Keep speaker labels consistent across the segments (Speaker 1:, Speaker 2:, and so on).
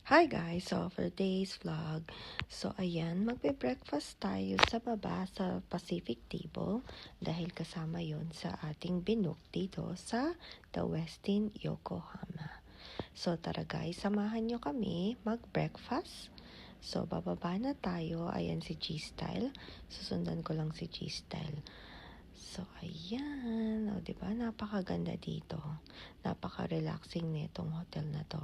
Speaker 1: Hi guys! So for today's vlog, ayan, magbe-breakfast tayo sa baba sa Pacific Table dahil kasama yon sa ating binook dito sa The Westin Yokohama. So tara guys, samahan nyo kami mag-breakfast. So bababa na tayo, ayan si G-Style, susundan ko lang si G-Style. So, ayan. O, diba? Napakaganda dito. Napaka-relaxing nitong hotel na to.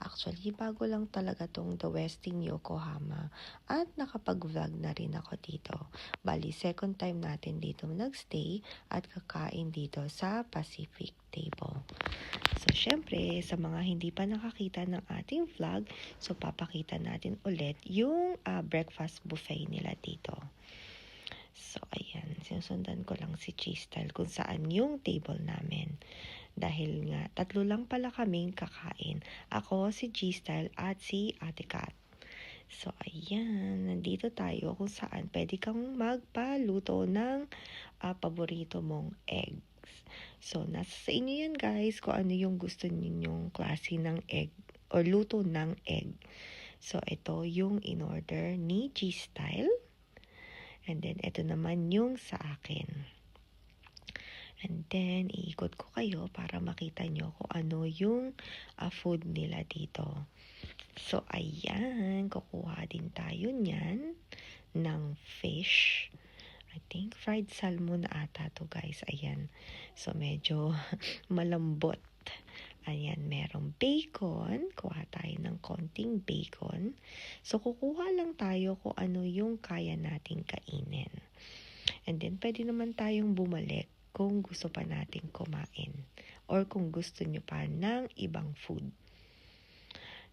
Speaker 1: Actually, bago lang talaga tong The Westin Yokohama. At nakapag-vlog na rin ako dito. Bali, second time natin dito nagstay at kakain dito sa Pacific Table. So, syempre, sa mga hindi pa nakakita ng ating vlog, so papakita natin ulit yung breakfast buffet nila dito. So, ayan, sinusundan ko lang si G-Style kung saan yung table namin. Dahil nga, tatlo lang pala kaming kakain. Ako, si G-Style at si Ate Kat. So, ayan, nandito tayo kung saan pwede kang magpaluto ng paborito mong eggs. So, nasa sa inyo yan guys kung ano yung gusto ninyong klase ng egg or luto ng egg. So, ito yung in-order ni G-Style. And then, ito naman yung sa akin. And then, iikot ko kayo para makita nyo kung ano yung food nila dito. So, ayan. Kukuha din tayo niyan ng fish. I think fried salmon ata to guys. Ayan. So, medyo malambot. Ayan, merong bacon. Kuha tayo ng konting bacon. So, kukuha lang tayo kung ano yung kaya nating kainin. And then, pwede naman tayong bumalik kung gusto pa nating kumain. Or kung gusto nyo pa ng ibang food.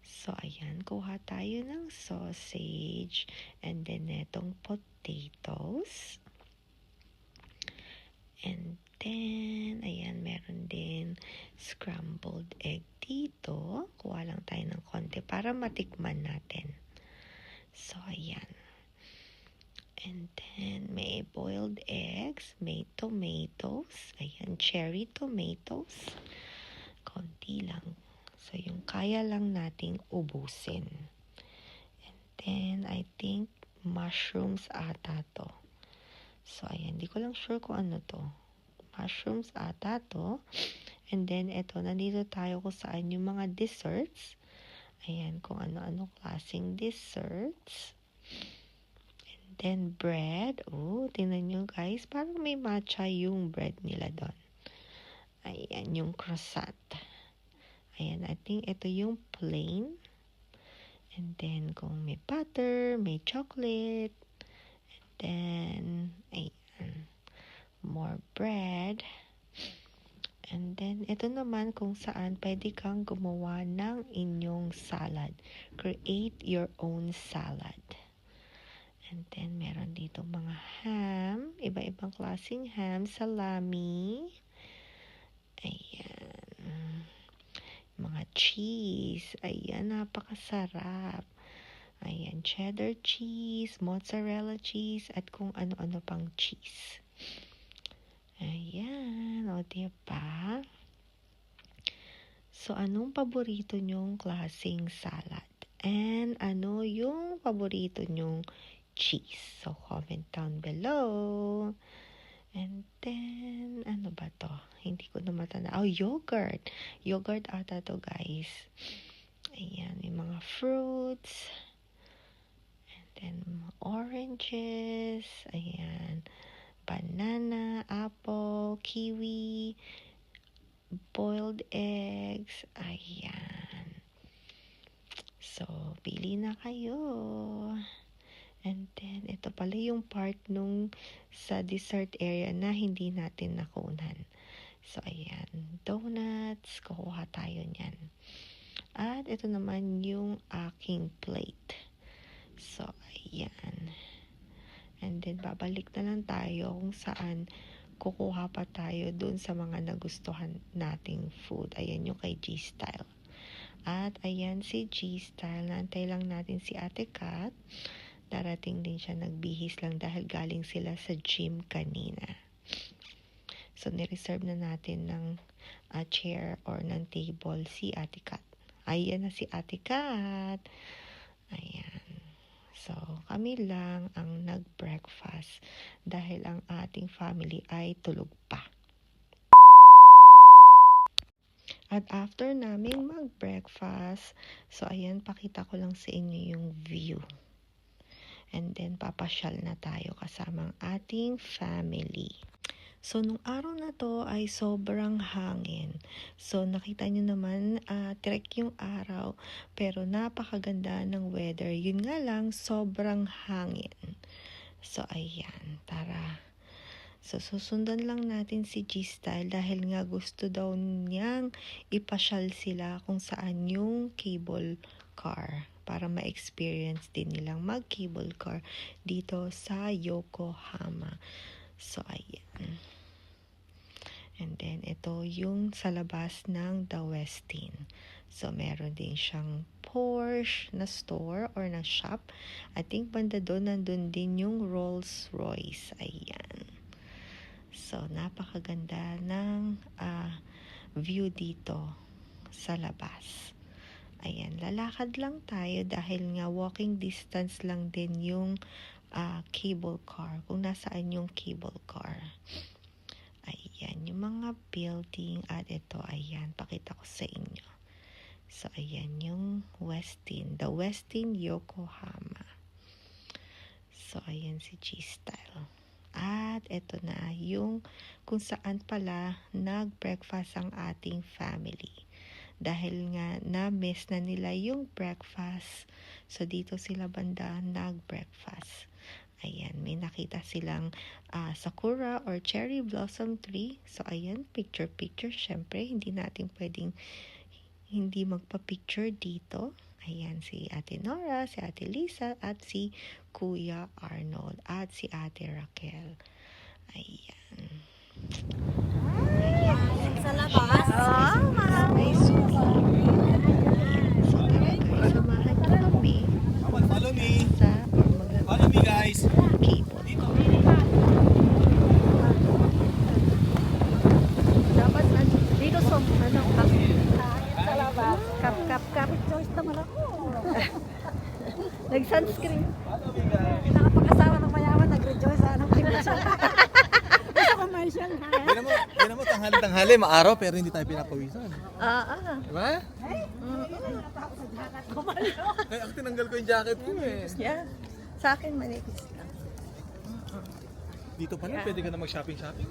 Speaker 1: So, ayan, kuha tayo ng sausage. And then, netong potatoes. And then, ayan, meron din scrambled egg dito. Kuha lang tayo ng konti para matikman natin. So, ayan. And then, may boiled eggs, may tomatoes. Ayan, cherry tomatoes. Konti lang. So, yung kaya lang nating ubusin. And then, I think mushrooms ata to. So, ayan, di ko lang sure kung ano to. Mushrooms ata to. And then, eto, nandito tayo kung saan yung mga desserts. Ayan, kung ano-ano klaseng desserts. And then, bread. Oh, tingnan nyo guys. Parang may matcha yung bread nila doon. Ayan, yung croissant. Ayan, I think ito yung plain. And then, kung may butter, may chocolate. And then, ayan, more bread. And then, ito naman kung saan pwede kang gumawa ng inyong salad. Create your own salad. And then, meron dito mga ham. Iba-ibang klaseng ham. Salami. Ayan. Mga cheese. Ayan, napakasarap. Ayan, cheddar cheese, mozzarella cheese, at kung ano-ano pang cheese. Ayan, o diba? So, anong paborito nyong klaseng salad? And ano yung paborito nyong cheese? So, comment down below. And then, ano ba to? Hindi ko na matanda. Oh, yogurt. Yogurt ata to, guys. Ayan, may mga fruits. And then, oranges. Ayan. Banana, apple, kiwi, boiled eggs. Ayan. So, pili na kayo. And then, ito pala yung part nung sa dessert area na hindi natin nakunan. So, ayan. Donuts. Kukuha tayo niyan. At ito naman yung aking plate. So, ayan. And then, babalik na lang tayo kung saan kukuha pa tayo dun sa mga nagustuhan nating food. Ayan yung kay G-Style. At ayan si G-Style. Naantay lang natin si Ate Kat. Darating din siya, nagbihis lang dahil galing sila sa gym kanina. So, nireserve na natin ng chair or ng table si Ate Kat. Ayan na si Ate Kat. Ayan. So, kami lang ang nag-breakfast dahil ang ating family ay tulog pa. At after naming mag-breakfast, so ayan, pakita ko lang sa inyo yung view. And then, papasyal na tayo kasama ang ating family. So, nung araw na to ay sobrang hangin. So, nakita nyo naman, trek yung araw, pero napakaganda ng weather. Yun nga lang, sobrang hangin. So, ayan, tara. So, susundan lang natin si G-Style dahil nga gusto daw niyang ipasyal sila kung saan yung cable car para ma-experience din nilang mag-cable car dito sa Yokohama. So, ayan. And then, ito yung sa labas ng The Westin. So, meron din siyang Porsche na store or na shop. I think banda doon, nandun din yung Rolls Royce. Ayan. So, napakaganda ng view dito sa labas. Ayan, lalakad lang tayo dahil nga walking distance lang din yung cable car. Kung nasaan yung cable car. Ayan, yung mga building at ito, ayan, pakita ko sa inyo. So, ayan yung Westin, The Westin Yokohama. So, ayan si G-Style. At ito na yung kung saan pala nag-breakfast ang ating family. Dahil nga na-miss na nila yung breakfast. So, dito sila banda nag-breakfast. Ayan, may nakita silang sakura or cherry blossom tree. So, ayan, picture-picture. Syempre, hindi natin pwedeng hindi magpa-picture dito. Ayan, si Ate Nora, si Ate Lisa, at si Kuya Arnold, at si Ate Raquel. Ayan.
Speaker 2: Ayan, sa labas.
Speaker 1: May suki. Ayan, so tara guys, samahan niyo kami.
Speaker 3: Follow me.
Speaker 1: Sa
Speaker 3: Follow me, guys.
Speaker 1: cable.
Speaker 3: Dito.
Speaker 2: Dapat dito sa sa labas. Kap. Choice naman ako. Nag-sunscreen.
Speaker 3: Follow me, guys.
Speaker 2: Nakapag-asawa ng mayaman, nag-rejoice. Anong pinasal? Gusto ko may siyang
Speaker 3: Yan mo, tanghali-tanghali, maaraw, pero hindi tayo pinapawisan. Diba? Kaya ako tinanggal ko yung jacket ko eh.
Speaker 1: Yeah. Sa akin, manipis lang.
Speaker 3: Dito pa lang, pwede ka na mag-shopping-shopping.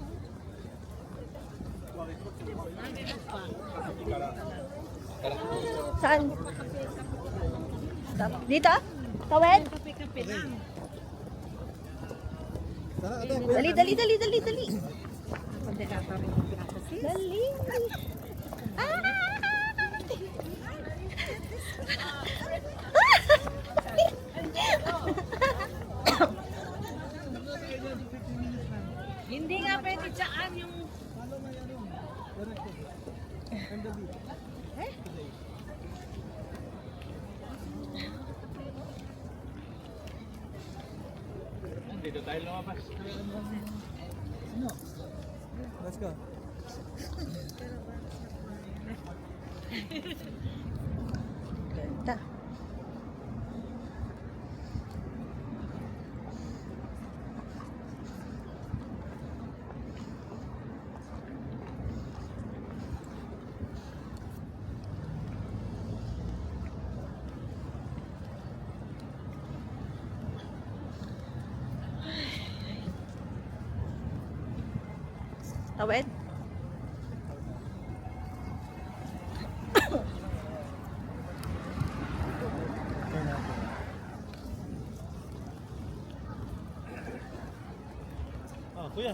Speaker 2: Saan? Dito? Tawid?
Speaker 3: Tara, ito.
Speaker 2: Dali. Dali.
Speaker 4: Hindi nga pwede tsaan yung... Dito tayo lumabas.
Speaker 3: Let's go.
Speaker 1: Ganda. Tawid?
Speaker 3: Kuya.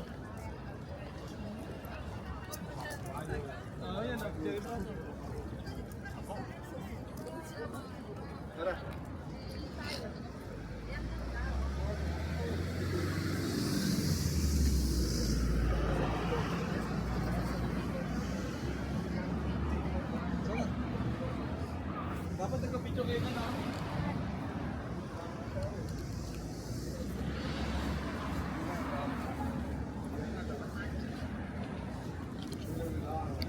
Speaker 3: Yan. Tara. Dapat nagka-picture kayo na.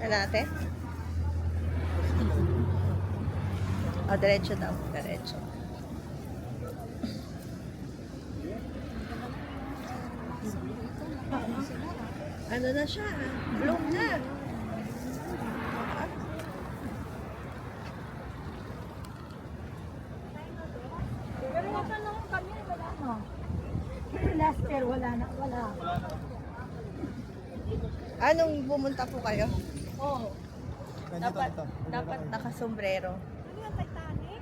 Speaker 1: Ano ate?
Speaker 2: O, diretso daw. Diretso. Ano na siya? Bloom na.
Speaker 5: Pero natanong kami, wala no. Last year, wala na, wala.
Speaker 2: Anong pumunta po kayo?
Speaker 5: Oo.
Speaker 2: Dapat nakasombrero.
Speaker 5: Ano yung Titanic?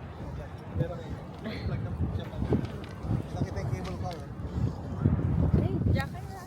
Speaker 3: Pero may plug na po siya. Nakita yung cable car.
Speaker 2: Hey, jacket na.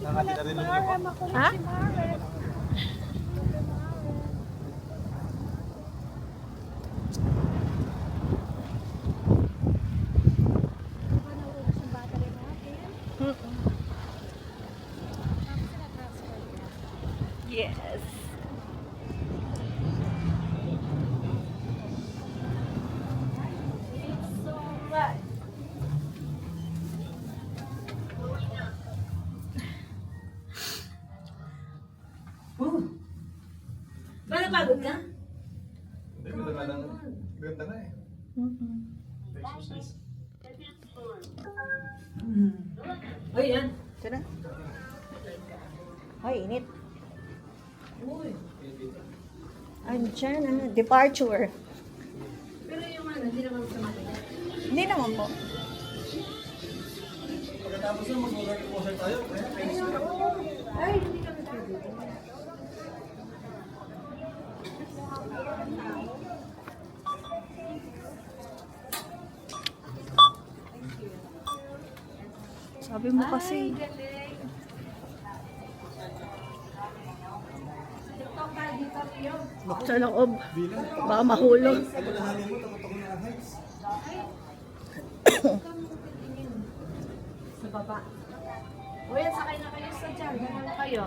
Speaker 3: Nakati na rin yung
Speaker 5: Mara, makulit
Speaker 2: Ha?
Speaker 5: si Mara. Di ba naubos yung battery natin? Tapos na-transfer niya.
Speaker 2: Yes.
Speaker 5: So, right.
Speaker 4: Ba, napagod ka?
Speaker 3: Hindi, ganda nga eh. Exercise.
Speaker 4: Ay, yan.
Speaker 2: Ito na. Ay, init. Andyan, departure.
Speaker 4: Pero yung ano, hindi naman sa mga.
Speaker 2: Hindi naman po.
Speaker 3: Pagkatapos na mag-roller coaster tayo.
Speaker 5: Ay, hindi kami pwede.
Speaker 2: Sabi mo kasi. Buksan ng ob. Baka mahulog.
Speaker 3: Alalahanin mo, takot ako na heights.
Speaker 5: Sa baba. O yan, sakay na kayo sa dyan. Ganun na kayo.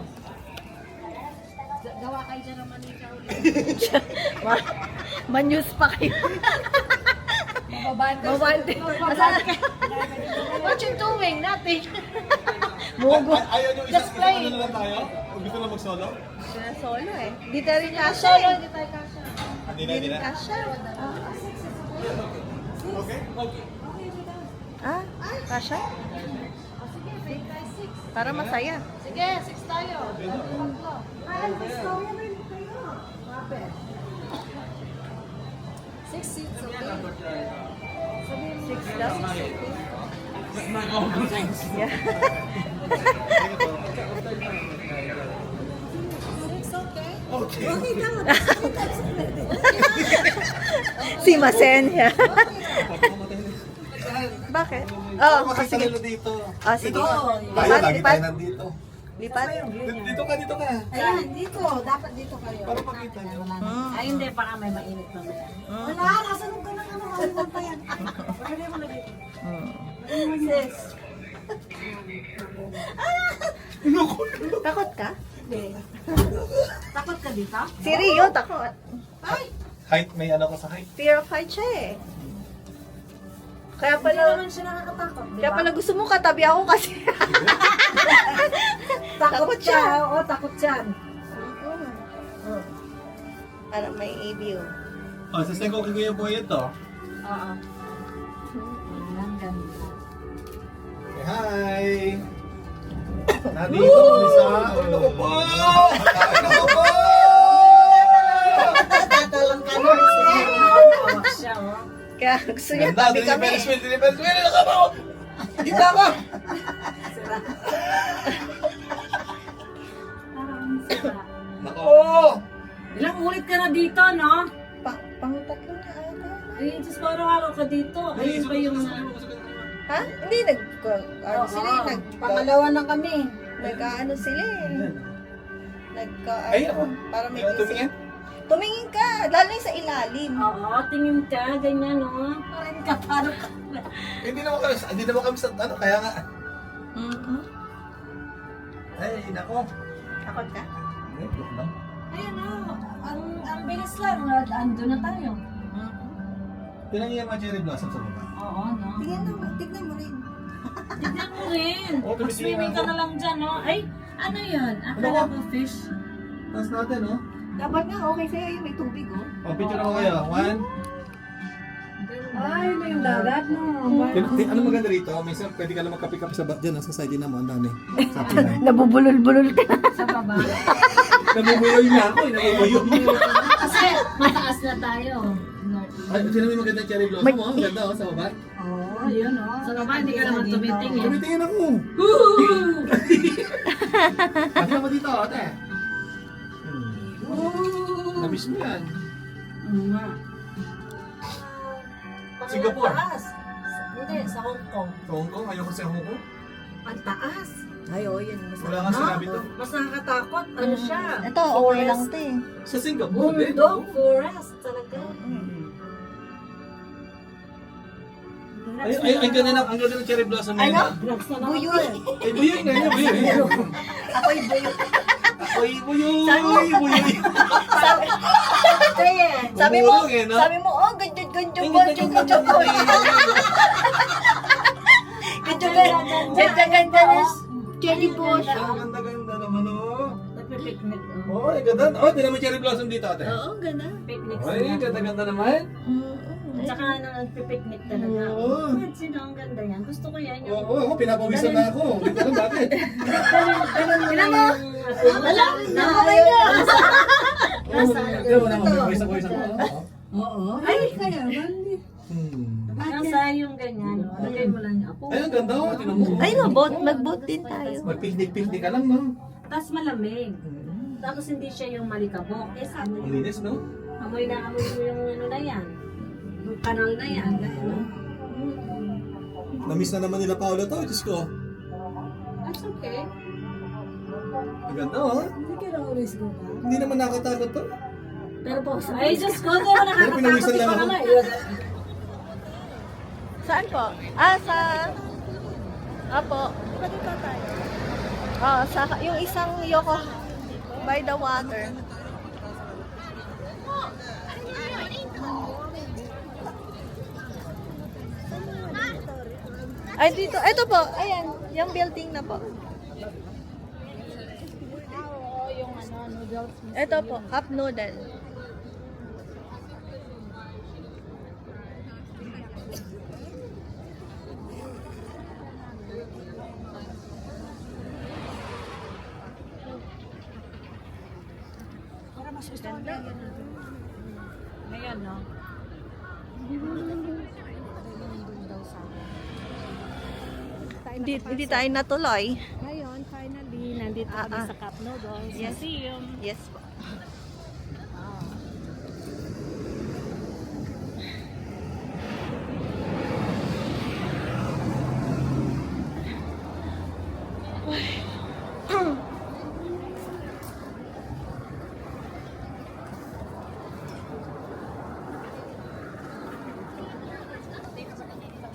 Speaker 5: Gawa kayo dyan ng manika ulit.
Speaker 2: Manyus pa kayo.
Speaker 5: Mababanda.
Speaker 2: Mababanda.
Speaker 5: Mababanda. What you doing? Nothing.
Speaker 2: Mugo.
Speaker 3: Ayaw nyo
Speaker 5: Just
Speaker 3: isang
Speaker 5: play.
Speaker 3: ano na lang tayo? Kung gusto lang mag-solo?
Speaker 2: Solo eh. Di tayo rin kasha
Speaker 5: Solo,
Speaker 2: eh.
Speaker 5: hindi tayo kasha.
Speaker 3: Hindi na,
Speaker 2: Di
Speaker 3: hindi
Speaker 2: rin
Speaker 3: na.
Speaker 2: kasha.
Speaker 3: Okay? Okay.
Speaker 2: Ah, kasha?
Speaker 5: Sige, break tayo 6.
Speaker 2: Para masaya.
Speaker 5: Sige, 6 tayo. Tatlo. Ay, istorya na rin kayo. Mapet. 6 seats, okay? Sabihin mo.
Speaker 2: 6 daw. Yeah.
Speaker 5: 6, okay?
Speaker 3: Okay.
Speaker 5: Okay daw.
Speaker 2: Si Masen. Yeah. Bakit? Oo,
Speaker 3: Makita
Speaker 2: sige.
Speaker 3: nila dito.
Speaker 2: Ah, sige.
Speaker 3: Tayo,
Speaker 2: Lipat,
Speaker 3: lagi
Speaker 2: lipat.
Speaker 3: tayo nandito.
Speaker 2: Lipat.
Speaker 3: Dito ka, dito ka.
Speaker 5: Ayan, dito. Dapat dito kayo.
Speaker 3: Para makita nyo.
Speaker 4: Ay, hindi, baka may mainit na may.
Speaker 5: Wala, nasanong ka ng ano, kalimutan pa yan. Pwede mo na dito. Sis.
Speaker 2: Takot ka?
Speaker 5: Hindi. Takot ka dito?
Speaker 2: Si Rio, takot.
Speaker 5: Ay!
Speaker 3: Height, may ano ka sa height.
Speaker 2: Fear of height siya eh. Kaya
Speaker 5: Hindi
Speaker 2: pala,
Speaker 5: naman siya nakakatakot, di
Speaker 2: kaya
Speaker 5: ba?
Speaker 2: pala gusto mo katabi ako kasi.
Speaker 5: Takot siya. Oo, takot siya.
Speaker 2: Para may view.
Speaker 3: Oh, sa ko kay Kuya Boy ito.
Speaker 5: Oo. Ang ganda.
Speaker 3: Hi! Nandito kami sa... Ano ko po? Ano ko po?
Speaker 4: Tatalang ka na. Hawak siya, oh.
Speaker 2: Kaya gusto niya
Speaker 3: Ganda,
Speaker 2: tabi kami.
Speaker 3: Ferris wheel, nakaba ko! Kita ka!
Speaker 4: Parang sira.
Speaker 3: Nako!
Speaker 4: Ilang ulit ka na dito, no?
Speaker 2: Pang-tatlo na ata.
Speaker 4: Ay, just araw-araw ka dito. Ayun ba yung...
Speaker 2: Ha? Hindi, ano sila eh,
Speaker 5: Pangalawa na kami.
Speaker 2: nag-ano sila eh.
Speaker 3: Ay, ako.
Speaker 2: Para may
Speaker 3: Ayaw tumingin?
Speaker 2: Tumingin ka, lalo yung sa ilalim.
Speaker 4: Oo, tingin ka, ganyan, no? Parang ka, parang ka.
Speaker 3: Hindi naman kami sa ano, kaya nga. Ay, nako.
Speaker 2: Takot ka?
Speaker 3: Ay, joke lang.
Speaker 4: Ayun, no? Ang bilis lang, ando na tayo.
Speaker 3: Pinangyay mga cherry blossom sa baba.
Speaker 4: Oo, no?
Speaker 5: Tignan mo rin.
Speaker 4: Tignan mo rin.
Speaker 3: Oo, tumitingin
Speaker 4: Mag-swimming ka
Speaker 3: ako.
Speaker 4: na lang dyan, no? Ay, ano yun? Akala ko fish.
Speaker 3: Tapos natin, no?
Speaker 2: Dapat nga okay sa'yo yung may tubig oh.
Speaker 3: Picture ako kayo. 1.
Speaker 5: Ay, may yung dagat no.
Speaker 3: Ano maganda rito? Minsan pwede ka lang magkapi-kapi sa dyan, sa side din mo, ang dami. Sabi na.
Speaker 2: Nabubulol-bulol ka.
Speaker 4: Sa baba.
Speaker 3: Nabubuyoy na ako, nabubuyoy.
Speaker 4: Kasi mataas na tayo.
Speaker 3: Ay, sino may maganda cherry blossom, oh? Ang ganda, oh, sa baba.
Speaker 4: Oo, yun, no? Sa baba, hindi ka naman tumitingin.
Speaker 3: Tumitingin ako. Kasi mo dito, ate. Namiss mo yan.
Speaker 4: Oo nga.
Speaker 3: Singapore.
Speaker 4: Taas. Hindi, sa Hong Kong.
Speaker 3: Sa Hong Kong, ayoko sa Hong Kong.
Speaker 4: Ang taas.
Speaker 2: Ay, oh, yun.
Speaker 3: Wala nga sinabi to.
Speaker 4: Mas nakakatakot. Ano siya?
Speaker 2: Ito, okay lang to eh.
Speaker 3: Sa Singapore, din.
Speaker 4: Bulldog forest talaga.
Speaker 3: Ay, ang ganda ng cherry blossom na yun.
Speaker 4: Drugs na naman.
Speaker 2: Buyoy.
Speaker 3: Ay, buyoy na yun, buyoy.
Speaker 2: Ako'y buyoy.
Speaker 3: Ay, buyoy, buyoy.
Speaker 2: Sabi mo,
Speaker 3: Bumulong eh, no?
Speaker 2: sabi mo, oh, ganyan, ganyan, ganyan, ganyan, ganyan, ganyan, cherry blossom.
Speaker 3: Ang ganda-ganda naman, oh.
Speaker 4: Nagpipiknik.
Speaker 3: Oh, ay, ganda. Oh, tinan mo cherry blossom dito, ate.
Speaker 2: Oo, ganda.
Speaker 4: Picnic
Speaker 3: Ay, ganda-ganda naman.
Speaker 4: Tsaka ano, nagpipiknik talaga.
Speaker 3: Oo.
Speaker 4: Sino ang ganda yan? Gusto ko yan. Yung...
Speaker 3: Oo, ako, pinapawisan na ako. Hindi ko alam bakit.
Speaker 4: Tignan mo! Wala!
Speaker 2: Nakakay na.
Speaker 4: Nasa
Speaker 3: Hindi mo na mapawisan-wisan ko.
Speaker 5: Oo. Ay, kaya bandi.
Speaker 4: Nasa yung ganyan. Lagay mo lang yung apo.
Speaker 3: Ay, ang ganda, oh. Tinan mo.
Speaker 2: Ay, mag-boat din tayo.
Speaker 3: Magpiknik-piknik ka lang, no?
Speaker 4: Tapos malamig. Tapos hindi siya yung malikabok. Eh, sabi
Speaker 3: Ang linis, no?
Speaker 4: amoy na amoy mo yung ano na yan. Yung kanal na yan. Ganun.
Speaker 3: Namiss na naman nila Paula to, Diyos ko.
Speaker 4: That's okay.
Speaker 3: Ang ganda, oh.
Speaker 5: Hindi ka na always go ba?
Speaker 3: Hindi naman nakatakot to.
Speaker 4: Pero po, ay, Diyos ko, hindi ako nakakatakot.
Speaker 3: pinawisan lang
Speaker 4: Ikaw
Speaker 3: ako.
Speaker 4: naman.
Speaker 2: Saan po? Sa... Apo. Pwede pa tayo. Sa yung isang Yoko by the water. Ay, dito. Ito po. Ayan. Yung building na po. Ito po. Cup noodle.
Speaker 4: Ayan, no?
Speaker 2: Hindi tayo natuloy.
Speaker 5: Ngayon, finally, nandito kami sa Cup Noodles
Speaker 2: Yes.
Speaker 5: Museum.
Speaker 2: Yes po.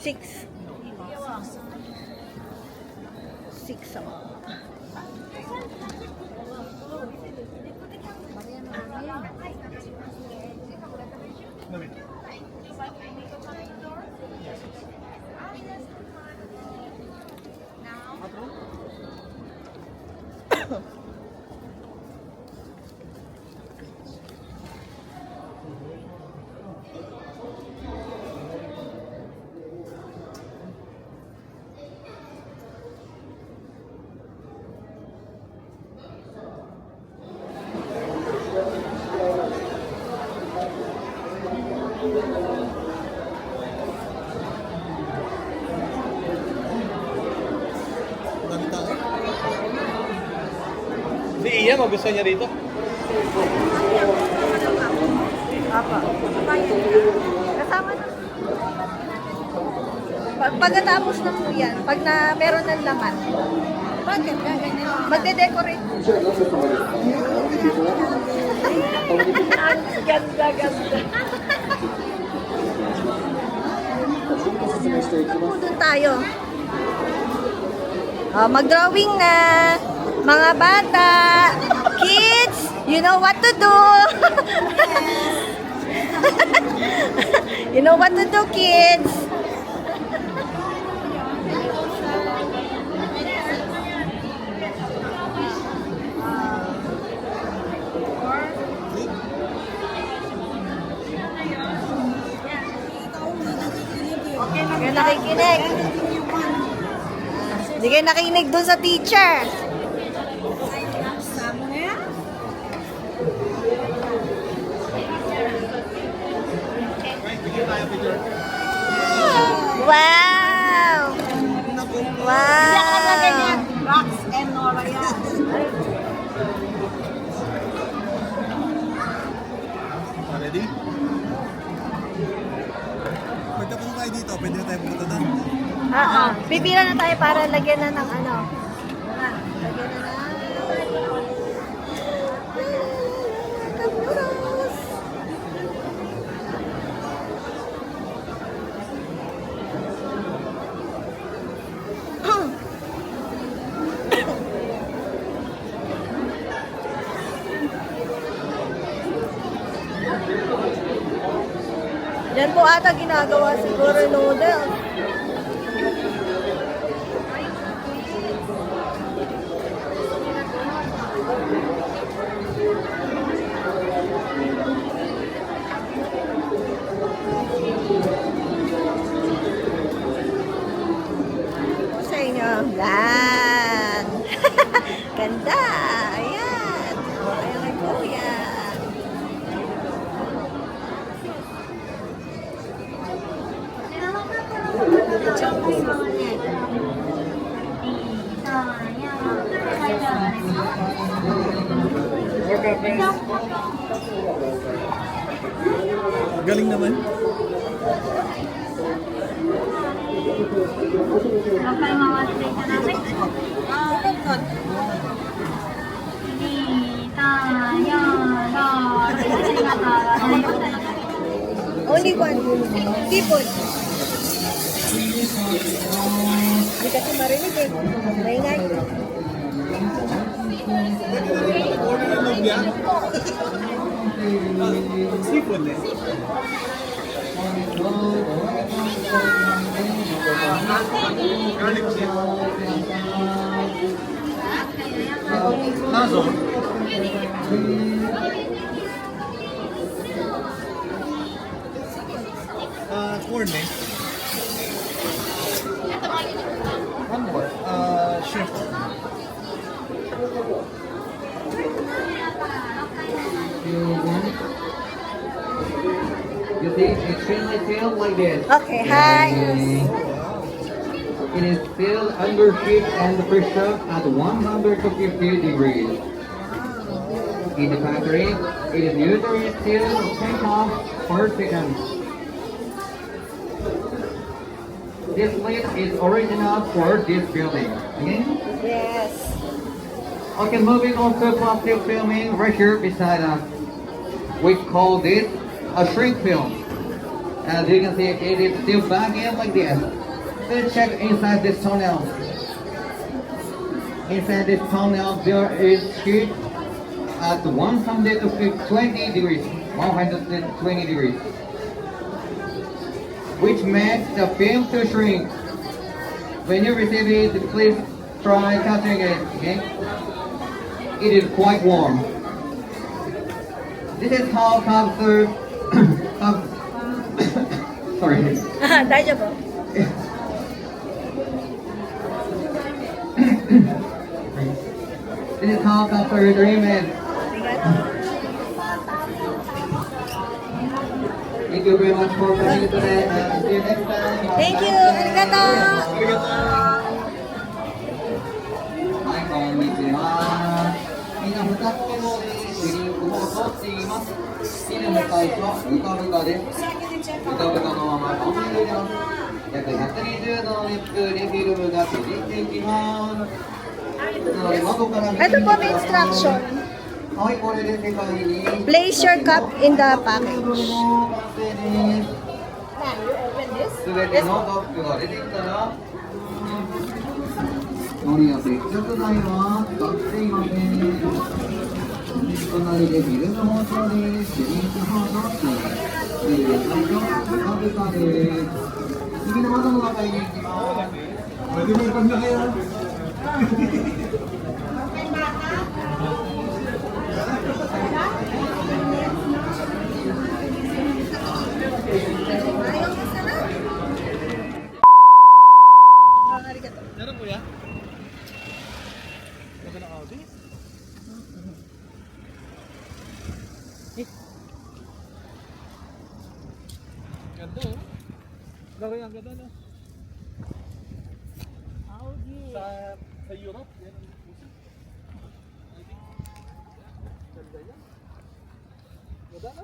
Speaker 2: Six. Six ako.
Speaker 3: Si Ian, magustuhan niya rito.
Speaker 2: Apa. Kasama na. Pagkatapos na po yan, pag na meron ng laman, bakit ganyan? Magde-decorate. Ganda, ganda. Doon tayo. Mag-drawing na. Mga bata. Kids, you know what to do. You know what to do, kids. Hindi kayo nakikinig. Hindi kayo nakikinig dun sa teacher. Wow! Wow!
Speaker 5: Rox and Nora yan.
Speaker 3: Ready? Pagka po tayo dito, pwede na tayo pumunta doon.
Speaker 2: Pipila na tayo para lagyan na ng ano. Lagyan na ng... Yan po ata ginagawa siguro noodle. Sa inyo. Yan. Ganda. Ayan. Ayan kay Kuya.
Speaker 3: Galing naman.
Speaker 5: Okay, mga state na natin.
Speaker 2: Only one. Tipon. Hindi kasi marinig eh. Maingay.
Speaker 3: Order na lumpia. Seafood eh. Garlic soup. Nazo. Corn eh. One more. Shrimp.
Speaker 6: You see, it's extremely filled like this.
Speaker 2: Okay, hi.
Speaker 6: It is filled under heat and pressure at 150 degrees. In the factory, it is usually still 10 off per second. This lid is original for this building. Okay?
Speaker 2: Yes.
Speaker 6: Okay, moving on to plastic filming right here beside us. We call this a shrink film. As you can see, it is still back in like this. Let's check inside this tunnel. Inside this tunnel, there is heat at 120 degrees. 120 degrees. Which makes the film to shrink. When you receive it, please try touching it. Okay? It is quite warm. This is how cancer. Sorry.
Speaker 2: Daijoubu.
Speaker 6: This is how cancer treatment. Thank you very much for coming today. See you next time.
Speaker 2: Thank you. Arigato.
Speaker 6: Bye, konnichiwa. って言います。絹の最初、ぬかぶかです。ぬかぶかのままトンネル入れます。約120度の熱風でフィルムが縮んでいきます。なので窓から見て
Speaker 2: Ito
Speaker 6: み
Speaker 2: po
Speaker 6: て
Speaker 2: may
Speaker 6: ください。
Speaker 2: instruction.
Speaker 6: はい、これで世界に
Speaker 2: Place your cup in the package.
Speaker 6: 完成です。すべてのカップが出てきたら、海や接着剤は使っていません。隣でフィルム包装です。シリーズハードです。最初、ブカブカです。次の窓の中に行きます。
Speaker 3: Pwede mo ipag na kaya? Meron kuya? Ganda ng Audi? Ganda oh. Laro yung ganda no? Sa Europe, yan ang puso. I think. Ganda yan. Ganda na?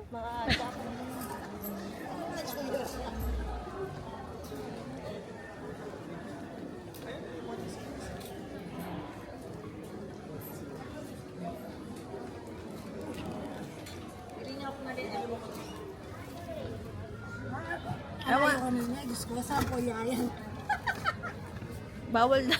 Speaker 2: Bawal na.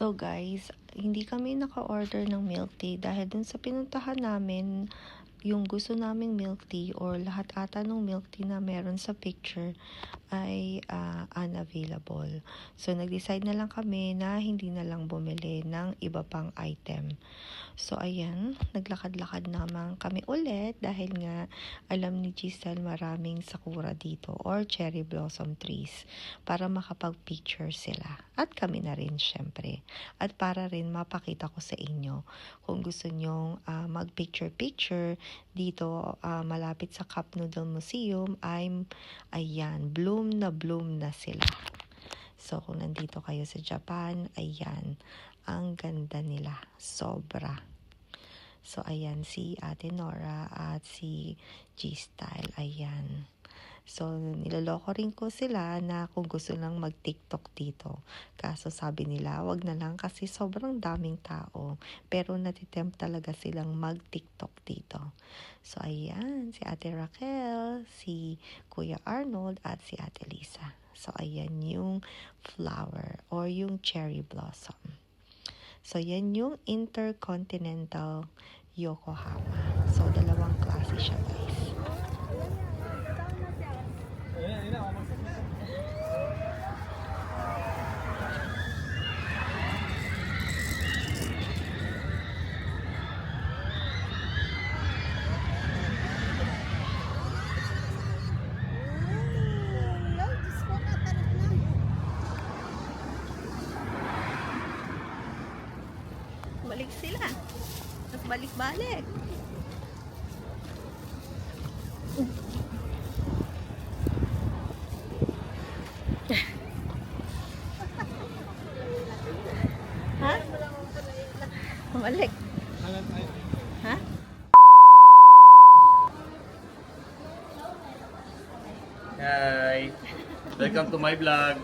Speaker 1: So guys, hindi kami naka-order ng milk tea dahil dun sa pinuntahan namin, yung gusto naming milk tea or lahat ata ng milk tea na meron sa picture ay unavailable. So nag-decide na lang kami na hindi na lang bumili ng iba pang item. So ayan, naglakad-lakad naman kami ulit dahil nga alam ni Giselle maraming sakura dito or cherry blossom trees para makapag-picture sila. At kami na rin syempre. At para rin mapakita ko sa inyo kung gusto nyong mag-picture-picture dito malapit sa Cup Noodle Museum ay ayan, bloom na sila. So kung nandito kayo sa Japan, ayan, ang ganda nila, sobra. So ayan si Ate Nora at si G-Style, ayan. So niloloko rin ko sila na kung gusto lang mag-TikTok dito. Kaso sabi nila, wag na lang kasi sobrang daming tao. Pero natitempt talaga silang mag-TikTok dito. So ayan, si Ate Raquel, si Kuya Arnold at si Ate Lisa. So ayan yung flower or yung cherry blossom. So yan yung Intercontinental Yokohama. So dalawang klase siya guys.
Speaker 2: Balik sila. Tapos balik-balik. Ha? Balik. Ha?
Speaker 3: Hi! Welcome to my vlog.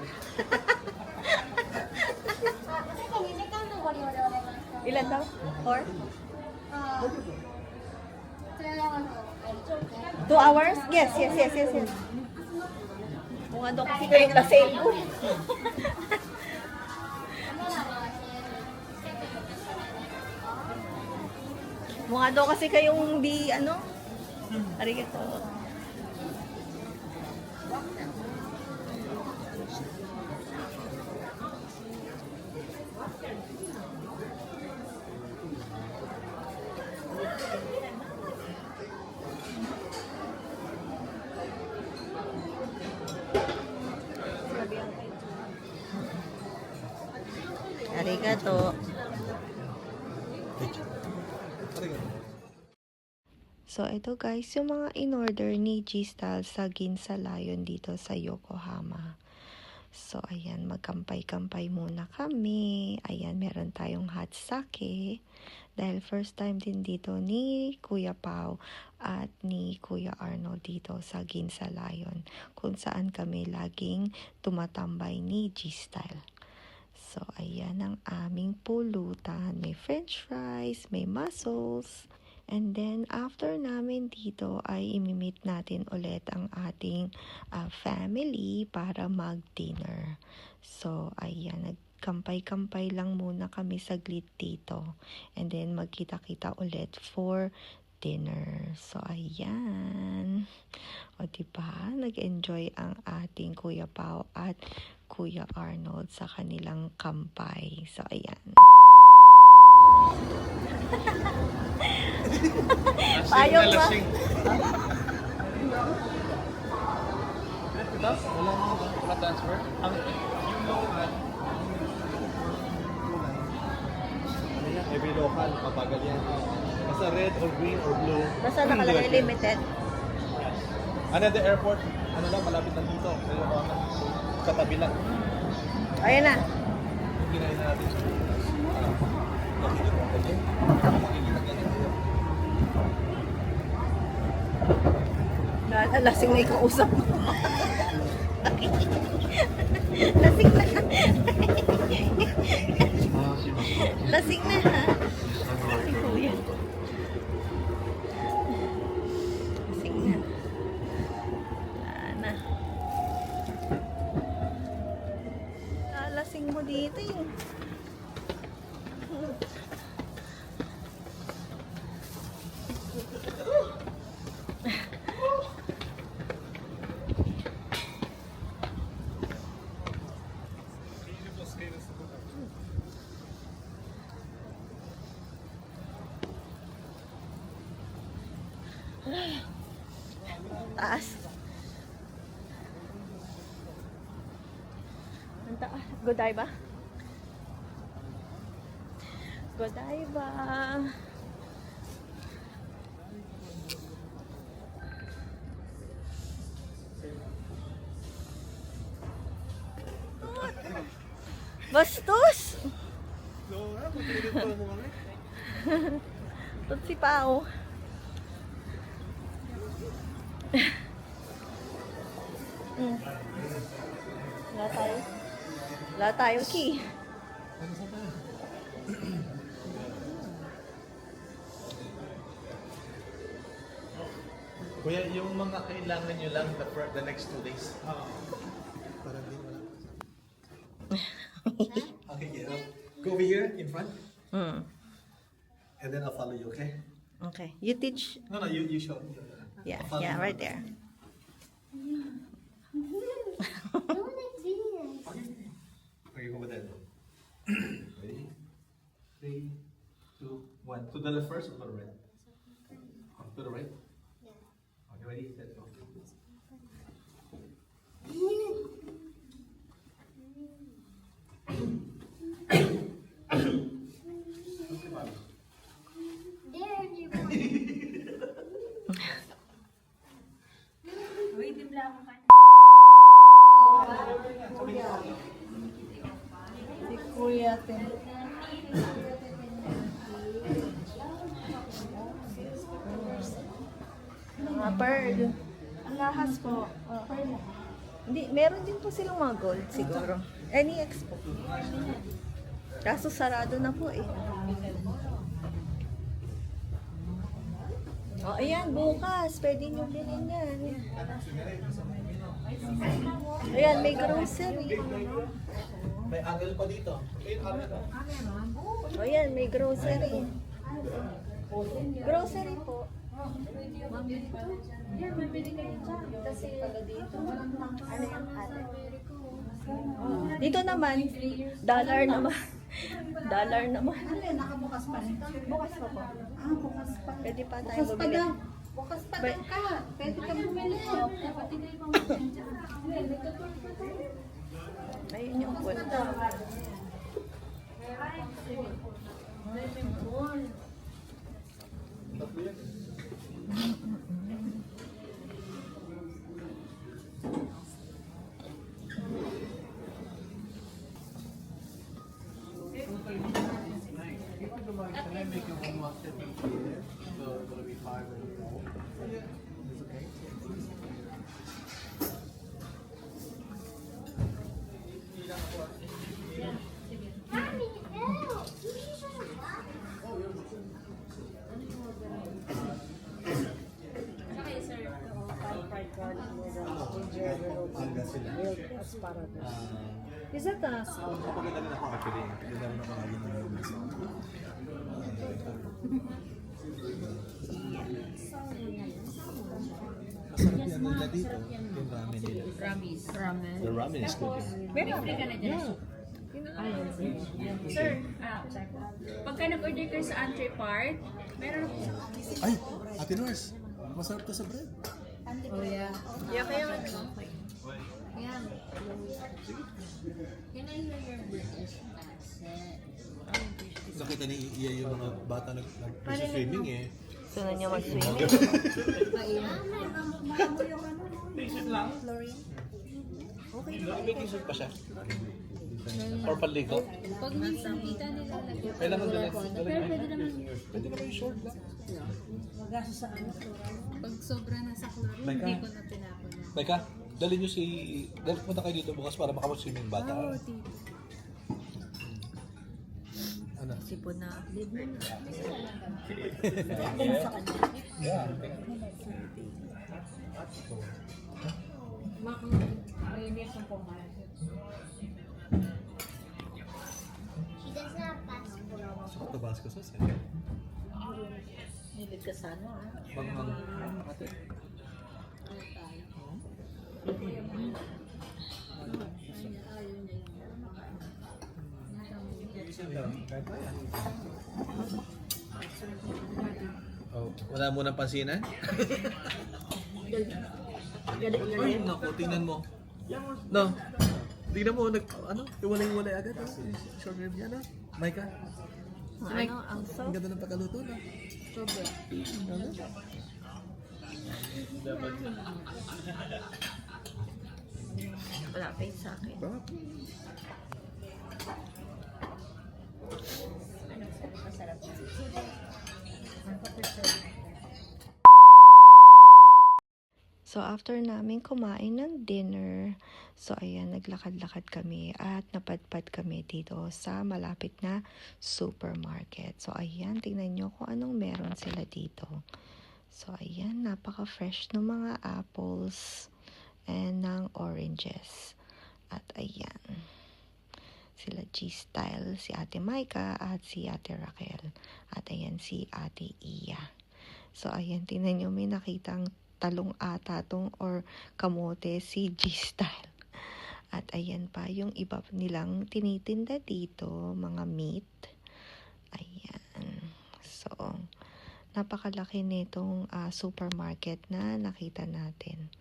Speaker 2: Ilan daw? 4? 2 hours? Yes. Mga daw kasi kayong lasing ko. Mga daw kasi kayong di ano? Arigato. Arigato.
Speaker 1: So, ito guys, yung mga in-order ni G-Style sa Ginza Lion dito sa Yokohama. So, ayan, magkampay-kampay muna kami. Ayan, meron tayong hot sake. Dahil first time din dito ni Kuya Pao at ni Kuya Arnold dito sa Ginza Lion. Kung saan kami laging tumatambay ni G-Style. So, ayan ang aming pulutan. May french fries, may mussels. And then, after namin dito ay imimit natin ulit ang ating family para mag-dinner. So, ayan, nagkampay-kampay lang muna kami saglit dito. And then, magkita-kita ulit for dinner. So, ayan. O, diba? Nag-enjoy ang ating Kuya Pao at Kuya Arnold sa kanilang kampay. So, ayan.
Speaker 2: Payong ba?
Speaker 3: Wala transfer? Every local, papagal yan. Basta red or green or blue.
Speaker 2: Basta nakalagay limited.
Speaker 3: The airport, lang, malapit lang dito. Katabi lang.
Speaker 2: Ayan na.
Speaker 3: Yung kinain natin.
Speaker 2: Lasing na ikausap mo. Lasing na. Lasing na ha. Si Kuya. Lasing na. Wala na. Lasing mo dito yung. Taas. Ang taas. Godiva. Godiva. Bastos! Tot si Pao. Wala tayong key.
Speaker 3: Kuya, yung mga kailangan nyo lang the next 2 days. Parang din wala. Okay, go over here in front. And then I'll follow you, okay?
Speaker 2: Okay. You teach.
Speaker 3: No, you show.
Speaker 2: Yeah, right there.
Speaker 3: Okay, go with that. Ready? 3, 2, 1. To the left first or to the right? To the right? Yeah. Okay, ready? Set, go.
Speaker 2: Si Kuya Tim. Mga pearl.
Speaker 5: Ang lahas po.
Speaker 2: Hindi, meron din po silang mga gold siguro. Any expo. Kaso sarado na po eh. O, ayan, bukas. Pwede nyo bilhin yan. Ayan, may grocery.
Speaker 3: May angle pa dito.
Speaker 2: O, ayan, may grocery. Grocery po.
Speaker 5: Yan, mabili kayo dyan. Kasi dito. Ano yung ate?
Speaker 2: Dito naman, dollar naman. Dollar naman.
Speaker 5: Nakabukas pa rin.
Speaker 2: Bukas pa po.
Speaker 5: Bukas pa.
Speaker 2: Pwede pa tayo
Speaker 5: Bukas pa
Speaker 2: bumili.
Speaker 5: daw. Bukas pa daw ka. Pwede ka bumili.
Speaker 2: Ayun yung food.
Speaker 3: Can I make it one more step here? So it's gonna be 5 and 4. It's okay.
Speaker 5: Is that a
Speaker 3: Kapaganda rin ako actually. Kapaganda rin ako lagi ng mga Masarap yan nila dito. Yung ramen nila.
Speaker 2: Ramen.
Speaker 3: The ramen is good.
Speaker 7: Sir, pagka nag-order kayo sa entree part, meron po.
Speaker 3: Ay! Ate Nors! Masarap to sa bread.
Speaker 2: Oh, yeah. Yeah, kaya ano? Yeah.
Speaker 3: Nakita ni Iya yung mga bata nag-swimming eh.
Speaker 2: Gusto na niya mag-swimming.
Speaker 3: Baking suit pa siya. Or panligo.
Speaker 7: Pag minsan kita nila lagyan.
Speaker 3: Kailangan dala.
Speaker 7: Pwede naman.
Speaker 3: Pwede naman yung short lang.
Speaker 7: Pag sobra na sa chlorine,
Speaker 3: Like
Speaker 7: hindi
Speaker 3: ka?
Speaker 7: ko na tinapon na.
Speaker 3: Teka, dalhin nyo si... Punta kayo dito bukas para makapag-swimming bata. Ano?
Speaker 2: Sipon na.
Speaker 3: Sa Tabasco sauce eh.
Speaker 2: Nilid ka sana, ah.
Speaker 3: Ate. Oh, wala mo nang pansinan? Ay, naku, tingnan mo. No. Tingnan mo, iwalay-iwalay agad. Short rib yan, Maika.
Speaker 2: Ano, ang
Speaker 3: Ang ganda ng pagkaluto, no?
Speaker 2: sobra.
Speaker 3: Ano?
Speaker 2: Wala pa yun sa akin.
Speaker 3: Sarap.
Speaker 1: So, after namin kumain ng dinner, so ayan, naglakad-lakad kami at napadpad kami dito sa malapit na supermarket. So, ayan, tingnan nyo kung anong meron sila dito. So, ayan, napaka-fresh ng mga apples and ng oranges. At ayan, sila G-Style, si Ate Maika at si Ate Raquel. At ayan, si Ate Iya. So, ayan, tingnan nyo, may nakitang talong ata tong or kamote si G-Style. At ayan pa yung iba nilang tinitinda dito, mga meat. Ayan. So, napakalaki nitong supermarket na nakita natin.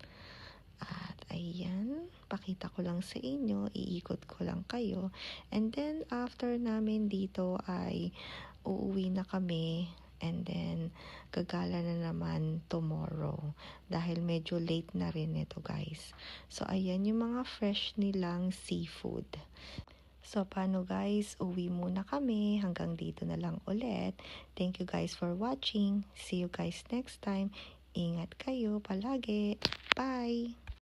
Speaker 1: At ayan, pakita ko lang sa inyo, iikot ko lang kayo. And then, after namin dito ay uuwi na kami. And then, gagala na naman tomorrow. Dahil medyo late na rin ito, guys. So, ayan yung mga fresh nilang seafood. So, paano guys? Uwi muna kami. Hanggang dito na lang ulit. Thank you guys for watching. See you guys next time. Ingat kayo palagi. Bye!